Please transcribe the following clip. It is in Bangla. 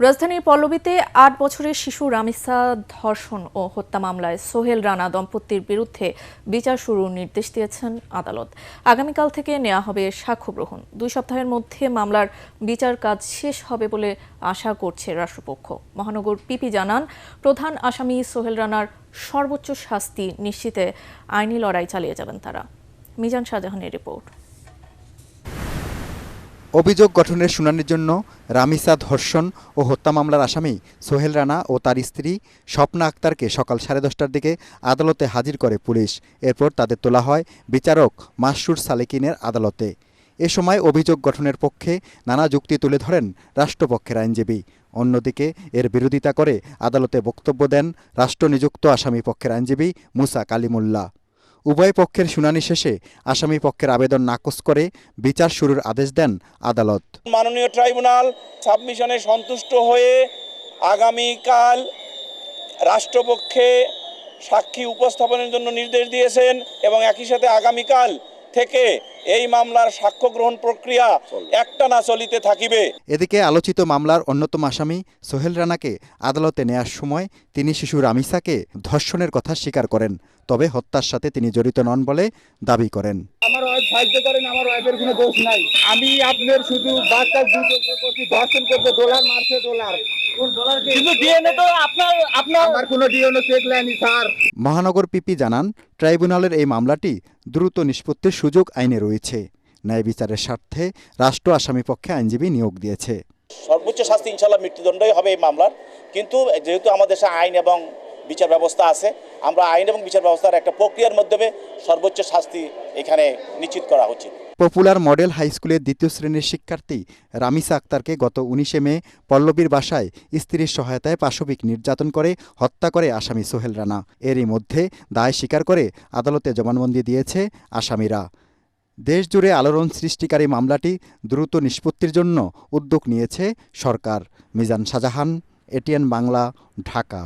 রাজধানীর পল্লবীতে ৮ বছরের শিশু রামিসা ধর্ষণ ও হত্যা মামলায় সোহেল রানা দম্পতির বিরুদ্ধে বিচার শুরুর নির্দেশ দিয়েছেন আদালত। আগামীকাল থেকে নেওয়া হবে সাক্ষ্য গ্রহণ। ২ সপ্তাহের মধ্যে মামলার বিচার কাজ শেষ হবে বলে আশা করছে রাষ্ট্রপক্ষ। মহানগর পিপি জানান, প্রধান আসামি সোহেল রানার সর্বোচ্চ শাস্তি নিশ্চিতে আইনি লড়াই চালিয়ে যাবেন তারা। মিজান শাহজাহানের রিপোর্ট। অভিযোগ গঠনের শুনানির জন্য রামিসা ধর্ষণ ও হত্যা মামলার আসামি সোহেল রানা ও তার স্ত্রী স্বপ্না আক্তারকে সকাল 10:30টার দিকে আদালতে হাজির করে পুলিশ। এরপর তাদের তোলা হয় বিচারক মাসরুর সালেকিনের আদালতে। এ সময় অভিযোগ গঠনের পক্ষে নানা যুক্তি তুলে ধরেন রাষ্ট্রপক্ষের আইনজীবী। অন্যদিকে এর বিরোধিতা করে আদালতে বক্তব্য দেন রাষ্ট্রনিযুক্ত আসামি পক্ষের আইনজীবী মুসা কালিমুল্লাহ। উভয় পক্ষের শুনানি শেষে আসামি পক্ষের আবেদন নাকচ করে বিচার শুরুর আদেশ দেন আদালত। মাননীয় ট্রাইব্যুনাল সাবমিশনে সন্তুষ্ট হয়ে আগামীকাল রাষ্ট্রপক্ষে সাক্ষী উপস্থাপনের জন্য নির্দেশ দিয়েছেন এবং একই সাথে আগামীকাল থেকে এই মামলার সাক্ষ্য গ্রহণ প্রক্রিয়া একটানা চলিতে থাকিবে। এদিকে আলোচিত মামলার অন্যতম আসামি সোহেল রানাকে আদালতে নেয়ার সময় তিনি শিশু রামিসাকে ধর্ষণের কথা স্বীকার করেন, তবে হত্যার সাথে তিনি জড়িত নন বলে দাবি করেন। আমার ওয়াইফ সাহায্য করেন, আমার ওয়াইফের কোনো দোষ নাই। আমি আপনার শুধু বাচ্চা দুটো প্রতি ধর্ষণ করতে ডলার মারছে ডলার। কিন্তু ডিএনএ তো আপনার আমার কোনো ডিএনএ চেক লাইনি স্যার। মহানগর পিপি জানান, ট্রাইব্যুনালের এই মামলাটি দ্রুত নিষ্পত্তির সুযোগ আইনে রয়েছে। ন্যায় বিচারের স্বার্থে রাষ্ট্র আসামি পক্ষে আইনজীবী নিয়োগ দিয়েছে। সর্বোচ্চ শাস্তি ইনশাআল্লাহ মৃত্যুদণ্ডই হবে এই মামলার, কিন্তু যেহেতু আমাদের দেশে আইন এবং বিচার ব্যবস্থা আছে, আমরা আইন এবং বিচার ব্যবস্থার একটা প্রক্রিয়ার মাধ্যমে সর্বোচ্চ শাস্তি এখানে নিশ্চিত করা হচ্ছে। পপুলার মডেল হাই স্কুলের 2য় শ্রেণীর শিক্ষার্থী রামিসা আক্তারকে গত 19শে মে পল্লবীর বাসায় স্ত্রীর সহায়তায় পাশবিক নির্যাতন করে হত্যা করে আসামি সোহেল রানা। এরই মধ্যে দায় স্বীকার করে আদালতে জবানবন্দি দিয়েছে আসামিরা। দেশজুড়ে আলোড়ন সৃষ্টিকারী মামলাটি দ্রুত নিষ্পত্তির জন্য উদ্যোগ নিয়েছে সরকার। মিজান শাহজাহান, এটিএন বাংলা, ঢাকা।